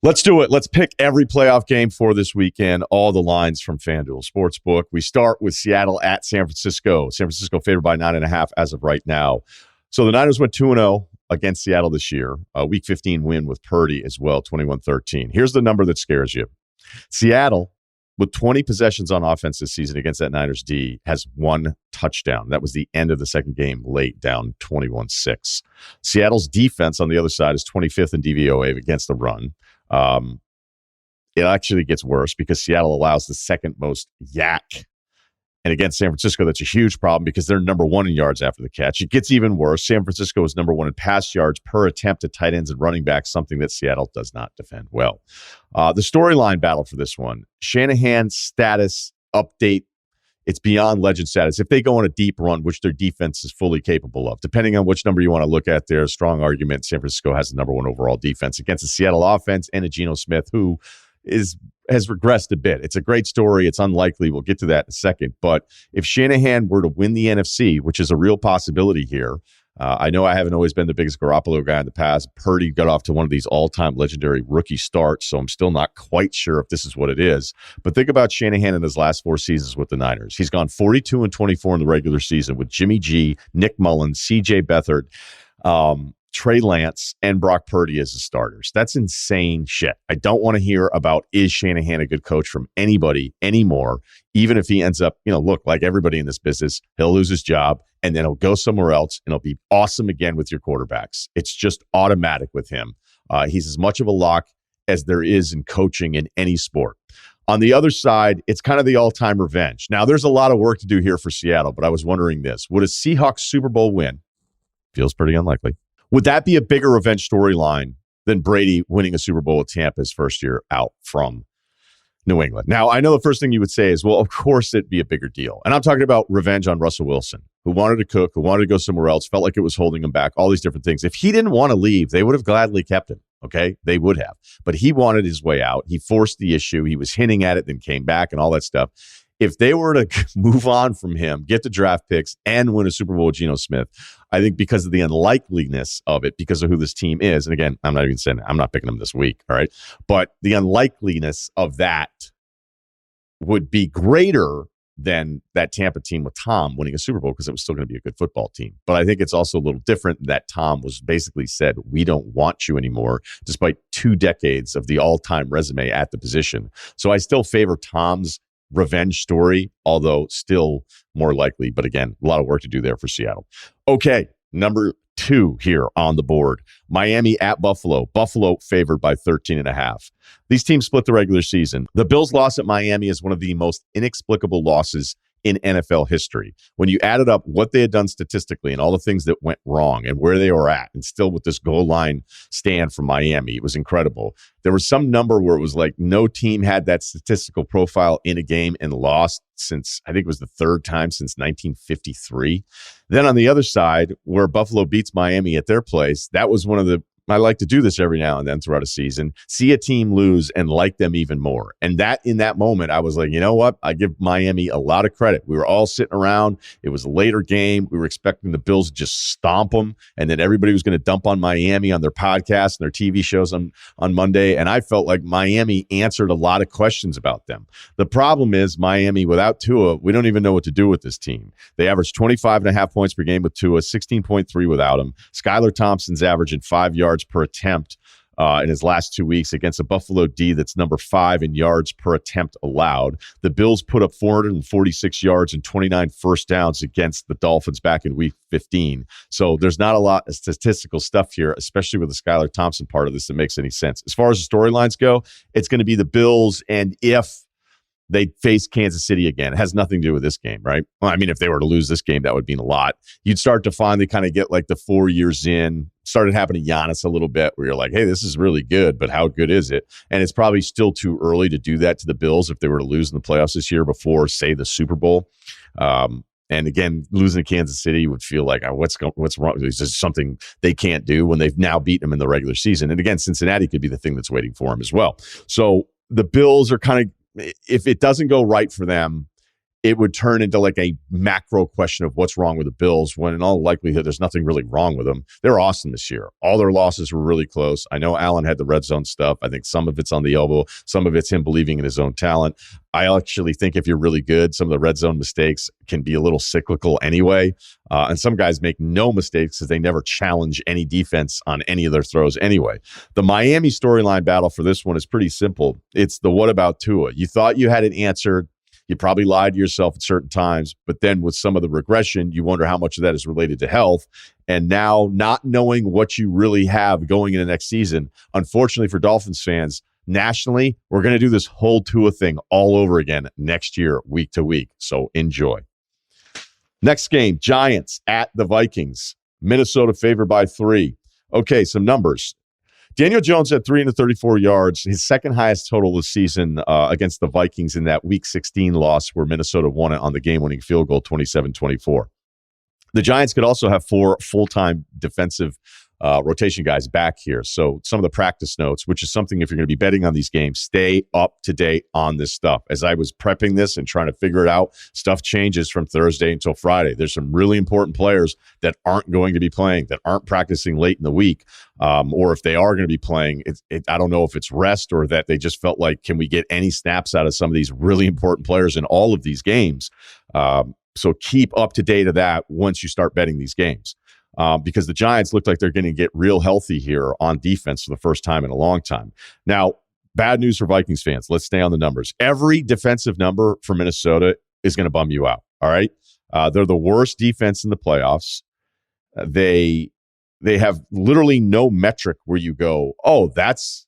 Let's do it. Let's pick every playoff game for this weekend, all the lines from FanDuel Sportsbook. We start with Seattle at San Francisco. San Francisco favored by 9.5 as of right now. So the Niners went 2-0 against Seattle this year. A Week 15 win with Purdy as well, 21-13. Here's the number that scares you. Seattle, with 20 possessions on offense this season against that Niners D, has one touchdown. That was the end of the second game, late, down 21-6. Seattle's defense on the other side is 25th in DVOA against the run. It actually gets worse because Seattle allows the second most yak. And against San Francisco, that's a huge problem because they're number one in yards after the catch. It gets even worse. San Francisco is number one in pass yards per attempt at tight ends and running backs, something that Seattle does not defend well. The storyline battle for this one, Shanahan's status update, it's beyond legend status. If they go on a deep run, which their defense is fully capable of, depending on which number you want to look at, there's a strong argument San Francisco has the number one overall defense against the Seattle offense and a Geno Smith who has regressed a bit. It's a great story. It's unlikely. We'll get to that in a second. But if Shanahan were to win the NFC, which is a real possibility here, I know I haven't always been the biggest Garoppolo guy in the past. Purdy got off to one of these all-time legendary rookie starts, so I'm still not quite sure if this is what it is. But think about Shanahan in his last 4 seasons with the Niners. He's gone 42-24 in the regular season with Jimmy G, Nick Mullins, C.J. Beathard, Trey Lance, and Brock Purdy as the starters. That's insane shit. I don't want to hear about is Shanahan a good coach from anybody anymore, even if he ends up, look, like everybody in this business, he'll lose his job and then he'll go somewhere else and it'll be awesome again with your quarterbacks. It's just automatic with him. He's as much of a lock as there is in coaching in any sport. On the other side, it's kind of the all-time revenge. Now, there's a lot of work to do here for Seattle, but I was wondering this. Would a Seahawks Super Bowl win? Feels pretty unlikely. Would that be a bigger revenge storyline than Brady winning a Super Bowl with Tampa his first year out from New England? Now, I know the first thing you would say is, well, of course it'd be a bigger deal. And I'm talking about revenge on Russell Wilson, who wanted to cook, who wanted to go somewhere else, felt like it was holding him back, all these different things. If he didn't want to leave, they would have gladly kept him, okay? They would have. But he wanted his way out. He forced the issue. He was hinting at it, then came back and all that stuff. If they were to move on from him, get the draft picks, and win a Super Bowl with Geno Smith, I think because of the unlikeliness of it, because of who this team is, and again, I'm not even saying I'm not picking them this week, all right? But the unlikeliness of that would be greater than that Tampa team with Tom winning a Super Bowl because it was still going to be a good football team. But I think it's also a little different that Tom was basically said, we don't want you anymore, despite 2 decades of the all-time resume at the position. So I still favor Tom's revenge story, although still more likely. But again, a lot of work to do there for Seattle. Okay, number 2 here on the board. Miami at Buffalo. Buffalo favored by 13.5. These teams split the regular season. The Bills' loss at Miami is one of the most inexplicable losses in NFL history. When you added up what they had done statistically and all the things that went wrong and where they were at, and still with this goal line stand from Miami, it was incredible. There was some number where it was like no team had that statistical profile in a game and lost since, I think it was the 3rd time since 1953. Then on the other side, where Buffalo beats Miami at their place, that was one of the, I like to do this every now and then throughout a season, see a team lose and like them even more. And that in that moment, I was like, you know what? I give Miami a lot of credit. We were all sitting around. It was a later game. We were expecting the Bills to just stomp them. And then everybody was going to dump on Miami on their podcasts and their TV shows on Monday. And I felt like Miami answered a lot of questions about them. The problem is Miami, without Tua, we don't even know what to do with this team. They averaged 25.5 points per game with Tua, 16.3 without him. Skylar Thompson's averaging 5 yards per attempt in his last 2 weeks against a Buffalo D that's number 5 in yards per attempt allowed. The Bills put up 446 yards and 29 first downs against the Dolphins back in week 15. So there's not a lot of statistical stuff here, especially with the Skylar Thompson part of this that makes any sense. As far as the storylines go, it's going to be the Bills, and if they face Kansas City again. It has nothing to do with this game, right? Well, I mean, if they were to lose this game, that would mean a lot. You'd start to finally kind of get like the 4 years in. Started happening to Giannis a little bit where you're like, hey, this is really good, but how good is it? And it's probably still too early to do that to the Bills if they were to lose in the playoffs this year before, say, the Super Bowl. And again, losing to Kansas City would feel like, what's wrong? Is this something they can't do when they've now beaten them in the regular season? And again, Cincinnati could be the thing that's waiting for them as well. So the Bills are kind of, if it doesn't go right for them, it would turn into like a macro question of what's wrong with the Bills, when in all likelihood, there's nothing really wrong with them. They're awesome this year. All their losses were really close. I know Allen had the red zone stuff. I think some of it's on the elbow. Some of it's him believing in his own talent. I actually think if you're really good, some of the red zone mistakes can be a little cyclical anyway. And some guys make no mistakes because they never challenge any defense on any of their throws anyway. The Miami storyline battle for this one is pretty simple. It's the what about Tua? You thought you had an answer. You probably lied to yourself at certain times, but then with some of the regression, you wonder how much of that is related to health. And now not knowing what you really have going into next season, unfortunately for Dolphins fans, nationally, we're going to do this whole Tua thing all over again next year, week to week. So enjoy. Next game, Giants at the Vikings. Minnesota favored by 3. Okay, some numbers. Daniel Jones had 334 yards, his second highest total this season against the Vikings in that Week 16 loss where Minnesota won it on the game-winning field goal, 27-24. The Giants could also have 4 full-time defensive rotation guys back here. So some of the practice notes, which is something if you're going to be betting on these games, stay up to date on this stuff. As I was prepping this and trying to figure it out, stuff changes from Thursday until Friday. There's some really important players that aren't going to be playing, that aren't practicing late in the week. Or if they are going to be playing, I don't know if it's rest or that they just felt like, can we get any snaps out of some of these really important players in all of these games? So keep up to date of that once you start betting these games. Because the Giants look like they're going to get real healthy here on defense for the first time in a long time. Now, bad news for Vikings fans. Let's stay on the numbers. Every defensive number for Minnesota is going to bum you out, all right? They're the worst defense in the playoffs. They have literally no metric where you go, oh, that's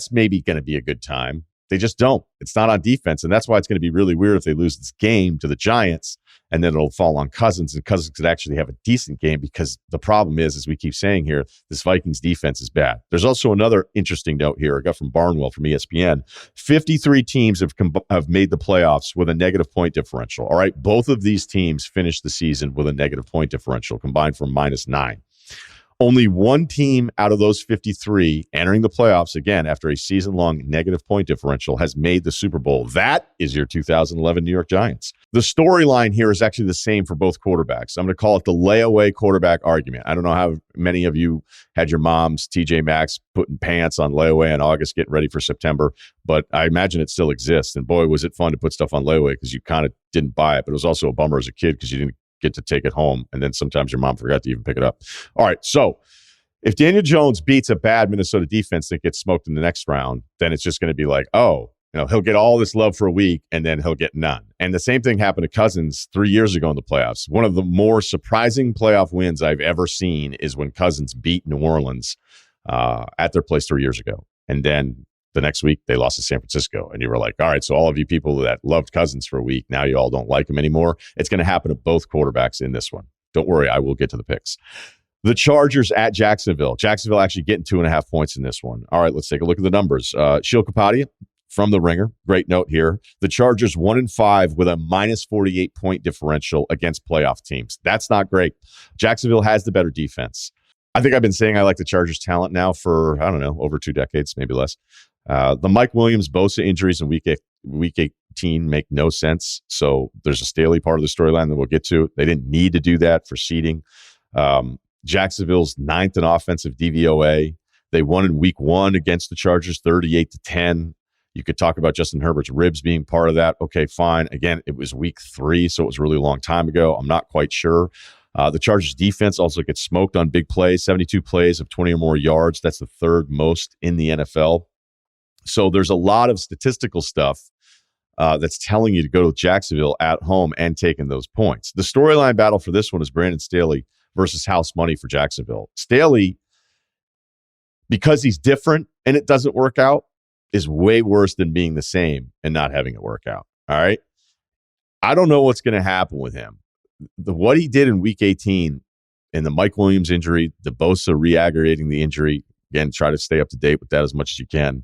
maybe going to be a good time. They just don't. It's not on defense, and that's why it's going to be really weird if they lose this game to the Giants, and then it'll fall on Cousins, and Cousins could actually have a decent game because the problem is, as we keep saying here, this Vikings defense is bad. There's also another interesting note here I got from Barnwell from ESPN. 53 teams have made the playoffs with a negative point differential. All right, both of these teams finished the season with a negative point differential combined for -9. Only one team out of those 53 entering the playoffs again after a season-long negative point differential has made the Super Bowl. That is your 2011 New York Giants. The storyline here is actually the same for both quarterbacks. I'm going to call it the layaway quarterback argument. I don't know how many of you had your mom's TJ Maxx putting pants on layaway in August, getting ready for September, but I imagine it still exists. And boy, was it fun to put stuff on layaway because you kind of didn't buy it, but it was also a bummer as a kid because you didn't get to take it home, and then sometimes your mom forgot to even pick it up. All right, so if Daniel Jones beats a bad Minnesota defense that gets smoked in the next round, then it's just going to be like, oh, he'll get all this love for a week, and then he'll get none. And the same thing happened to Cousins 3 years ago in the playoffs. One of the more surprising playoff wins I've ever seen is when Cousins beat New Orleans at their place 3 years ago. And then the next week, they lost to San Francisco. And you were like, all right, so all of you people that loved Cousins for a week, now you all don't like him anymore. It's going to happen to both quarterbacks in this one. Don't worry, I will get to the picks. The Chargers at Jacksonville. Jacksonville actually getting 2.5 points in this one. All right, let's take a look at the numbers. Shil Kapadia from The Ringer. Great note here. The Chargers 1-5 with a -48 point differential against playoff teams. That's not great. Jacksonville has the better defense. I think I've been saying I like the Chargers' talent now for, I don't know, over 2 decades, maybe less. The Mike Williams, Bosa injuries in week 18 make no sense. So there's a Staley part of the storyline that we'll get to. They didn't need to do that for seeding. Jacksonville's 9th in offensive DVOA. They won in week 1 against the Chargers, 38-10. You could talk about Justin Herbert's ribs being part of that. Okay, fine. Again, it was week 3, so it was a really long time ago. I'm not quite sure. The Chargers defense also gets smoked on big plays, 72 plays of 20 or more yards. That's the 3rd most in the NFL. So there's a lot of statistical stuff that's telling you to go to Jacksonville at home and taking those points. The storyline battle for this one is Brandon Staley versus house money for Jacksonville. Staley, because he's different and it doesn't work out, is way worse than being the same and not having it work out. All right? I don't know what's going to happen with him. What he did in week 18 and the Mike Williams injury, the Bosa re-aggravating the injury, again, try to stay up to date with that as much as you can.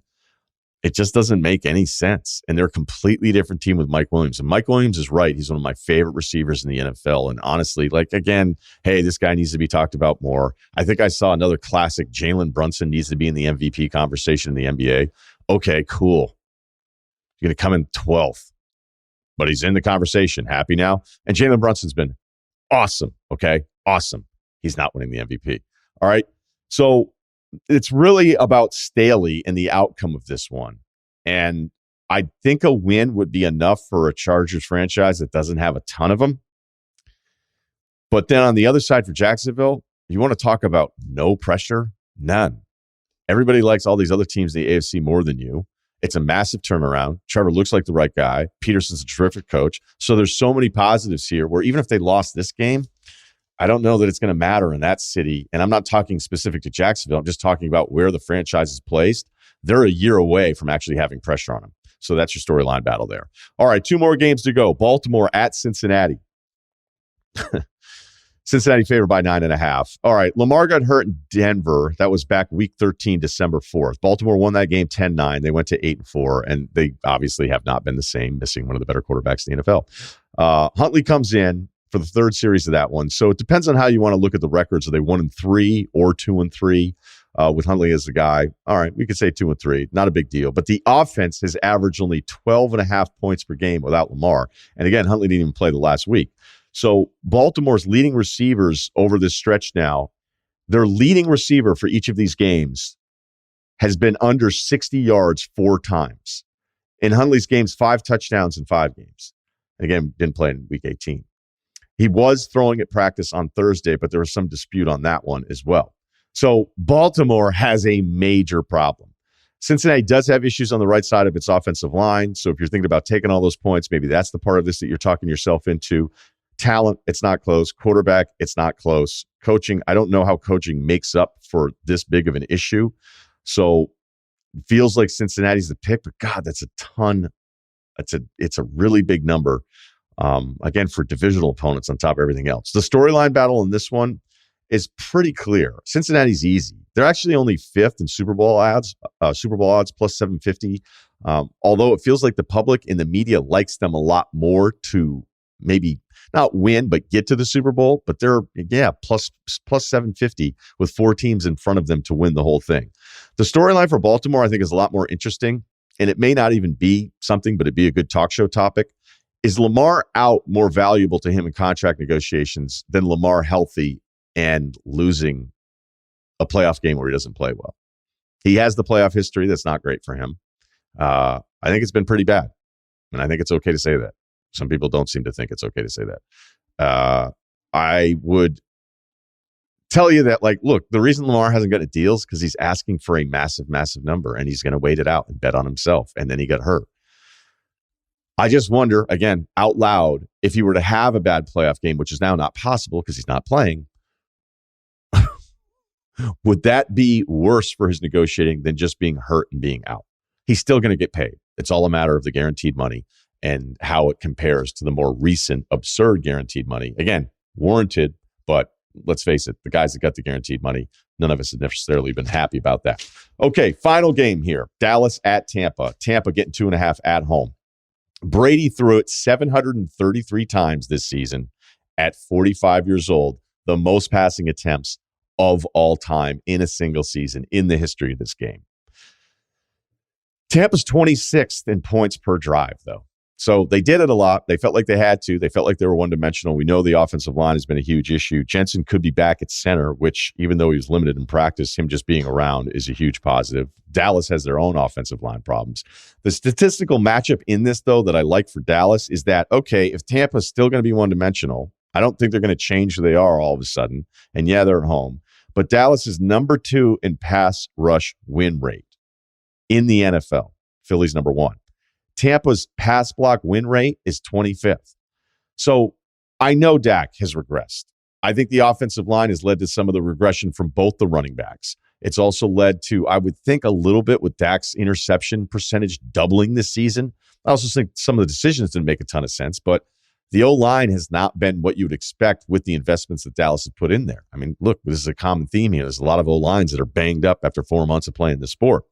It just doesn't make any sense. And they're a completely different team with Mike Williams. And Mike Williams is right. He's one of my favorite receivers in the NFL. And honestly, again, hey, this guy needs to be talked about more. I think I saw another classic. Jalen Brunson needs to be in the MVP conversation in the NBA. Okay, cool. You're going to come in 12th. but he's in the conversation. Happy now? And Jalen Brunson's been awesome, okay? Awesome. He's not winning the MVP. All right? So it's really about Staley and the outcome of this one. And I think a win would be enough for a Chargers franchise that doesn't have a ton of them. But then on the other side for Jacksonville, you want to talk about no pressure? None. Everybody likes all these other teams in the AFC more than you. It's a massive turnaround. Trevor looks like the right guy. Peterson's a terrific coach. So there's so many positives here where even if they lost this game, I don't know that it's going to matter in that city. And I'm not talking specific to Jacksonville. I'm just talking about where the franchise is placed. They're a year away from actually having pressure on them. So that's your storyline battle there. All right, 2 more games to go. Baltimore at Cincinnati. Cincinnati favored by 9.5. All right, Lamar got hurt in Denver. That was back week 13, December 4th. Baltimore won that game 10-9. They went to 8-4, and they obviously have not been the same, missing one of the better quarterbacks in the NFL. Huntley comes in for the third series of that one. So it depends on how you want to look at the records. Are they 1-3 or 2-3 with Huntley as the guy? All right, we could say 2-3. Not a big deal. But the offense has averaged only 12.5 points per game without Lamar. And again, Huntley didn't even play the last week. So Baltimore's leading receivers over this stretch now, their leading receiver for each of these games has been under 60 yards 4 times. In Huntley's games, 5 touchdowns in 5 games. Again, didn't play in week 18. He was throwing at practice on Thursday, but there was some dispute on that one as well. So Baltimore has a major problem. Cincinnati does have issues on the right side of its offensive line. So if you're thinking about taking all those points, maybe that's the part of this that you're talking yourself into. Talent, it's not close. Quarterback, it's not close. Coaching, I don't know how coaching makes up for this big of an issue. So it feels like Cincinnati's the pick, but God, that's a ton. It's a really big number. Again, for divisional opponents on top of everything else. The storyline battle in this one is pretty clear. Cincinnati's easy. They're actually only 5th in Super Bowl odds plus 750. Although it feels like the public and the media likes them a lot more to maybe not win, but get to the Super Bowl. But they're, plus 750 with 4 teams in front of them to win the whole thing. The storyline for Baltimore, I think, is a lot more interesting. And it may not even be something, but it'd be a good talk show topic. Is Lamar out more valuable to him in contract negotiations than Lamar healthy and losing a playoff game where he doesn't play well? He has the playoff history. That's not great for him. I think it's been pretty bad. And I think it's okay to say that. Some people don't seem to think it's okay to say that. I would tell you that, look, the reason Lamar hasn't got a deal is because he's asking for a massive, massive number, and he's going to wait it out and bet on himself. And then he got hurt. I just wonder, again, out loud, if he were to have a bad playoff game, which is now not possible because he's not playing, would that be worse for his negotiating than just being hurt and being out? He's still going to get paid. It's all a matter of the guaranteed money and how it compares to the more recent absurd guaranteed money. Again, warranted, but let's face it, the guys that got the guaranteed money, none of us have necessarily been happy about that. Okay, final game here. Dallas at Tampa. Tampa getting 2.5 at home. Brady threw it 733 times this season at 45 years old, the most passing attempts of all time in a single season in the history of this game. Tampa's 26th in points per drive, though. So they did it a lot. They felt like they had to. They felt like they were one-dimensional. We know the offensive line has been a huge issue. Jensen could be back at center, which, even though he was limited in practice, him just being around is a huge positive. Dallas has their own offensive line problems. The statistical matchup in this, though, that I like for Dallas is that, okay, if Tampa's still going to be one-dimensional, I don't think they're going to change who they are all of a sudden. And yeah, they're at home. But Dallas is number 2 in pass rush win rate in the NFL. Philly's number 1. Tampa's pass block win rate is 25th. So I know Dak has regressed. I think the offensive line has led to some of the regression from both the running backs. It's also led to, I would think, a little bit with Dak's interception percentage doubling this season. I also think some of the decisions didn't make a ton of sense, but the O-line has not been what you'd expect with the investments that Dallas has put in there. I mean, look, this is a common theme here. There's a lot of O-lines that are banged up after 4 months of playing the sport.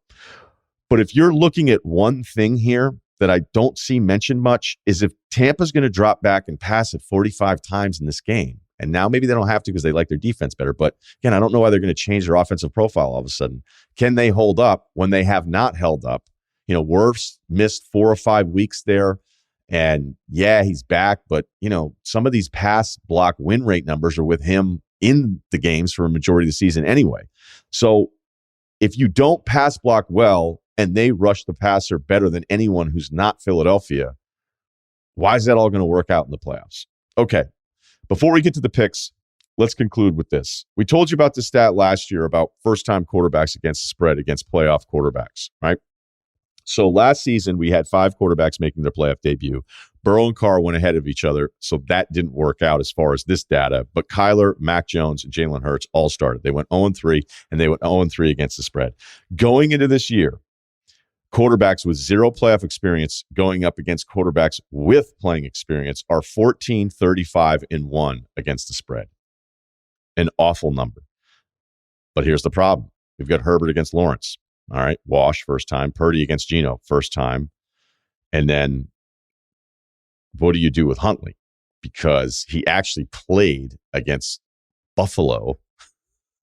But if you're looking at one thing here that I don't see mentioned much is if Tampa's going to drop back and pass it 45 times in this game, and now maybe they don't have to because they like their defense better, but again, I don't know why they're going to change their offensive profile all of a sudden. Can they hold up when they have not held up? Wirfs missed 4 or 5 weeks there, And yeah, he's back, but some of these pass block win rate numbers are with him in the games for a majority of the season anyway. So if you don't pass block well and they rush the passer better than anyone who's not Philadelphia, why is that all going to work out in the playoffs? Okay, before we get to the picks, let's conclude with this. We told you about this stat last year about first-time quarterbacks against the spread against playoff quarterbacks, right? So last season, we had 5 quarterbacks making their playoff debut. Burrow and Carr went ahead of each other, so that didn't work out as far as this data. But Kyler, Mac Jones, and Jalen Hurts all started. They went 0-3, and they went 0-3 against the spread. Going into this year, quarterbacks with 0 playoff experience going up against quarterbacks with playing experience are 14-35-1 against the spread. An awful number. But here's the problem. We've got Herbert against Lawrence. All right, Wash, first time. Purdy against Geno, first time. And then what do you do with Huntley? Because he actually played against Buffalo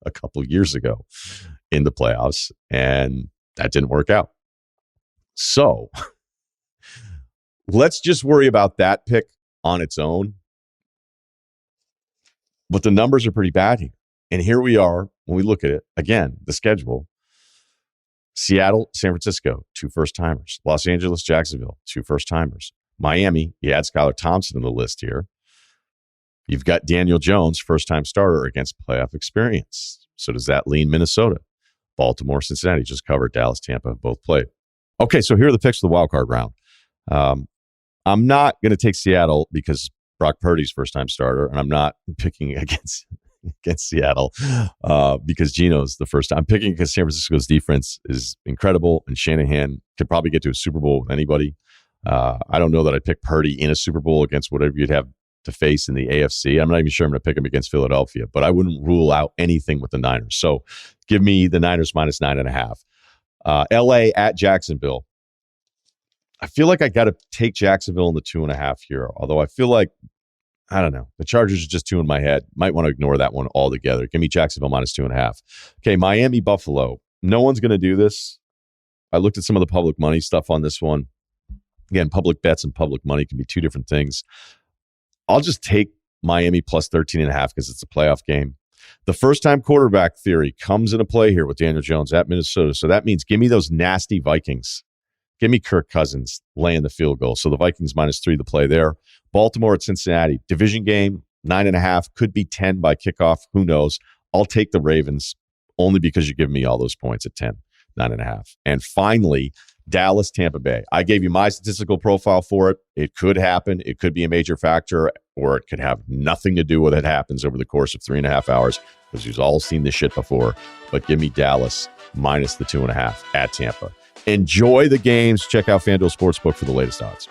a couple years ago in the playoffs, and that didn't work out. So let's just worry about that pick on its own. But the numbers are pretty bad here. And here we are when we look at it. Again, the schedule. Seattle, San Francisco, 2 first-timers. Los Angeles, Jacksonville, 2 first-timers. Miami, you add Skylar Thompson in the list here. You've got Daniel Jones, first-time starter against playoff experience. So does that lean Minnesota? Baltimore, Cincinnati just covered. Dallas, Tampa have both played. Okay, so here are the picks for the wild card round. I'm not going to take Seattle because Brock Purdy's first-time starter, and I'm not picking against Seattle because Geno's the first time. I'm picking because San Francisco's defense is incredible, and Shanahan could probably get to a Super Bowl with anybody. I don't know that I'd pick Purdy in a Super Bowl against whatever you'd have to face in the AFC. I'm not even sure I'm going to pick him against Philadelphia, but I wouldn't rule out anything with the Niners. So give me the Niners minus 9.5. LA at Jacksonville. I feel like I got to take Jacksonville in the 2.5 here, although I feel like, I don't know, the Chargers are just 2 in my head. Might want to ignore that one altogether. Give me Jacksonville minus 2.5. Okay, Miami, Buffalo. No one's going to do this. I looked at some of the public money stuff on this one. Again, public bets and public money can be 2 different things. I'll just take Miami plus 13.5 because it's a playoff game. The first-time quarterback theory comes into play here with Daniel Jones at Minnesota. So that means give me those nasty Vikings. Give me Kirk Cousins laying the field goal. So the Vikings minus 3 to play there. Baltimore at Cincinnati. Division game, 9.5. Could be 10 by kickoff. Who knows? I'll take the Ravens only because you give me all those points at 10, 9.5. And finally, Dallas, Tampa Bay. I gave you my statistical profile for it. It could happen. It could be a major factor, or it could have nothing to do with what happens over the course of 3.5 hours because we've all seen this shit before. But give me Dallas minus the 2.5 at Tampa. Enjoy the games. Check out FanDuel Sportsbook for the latest odds.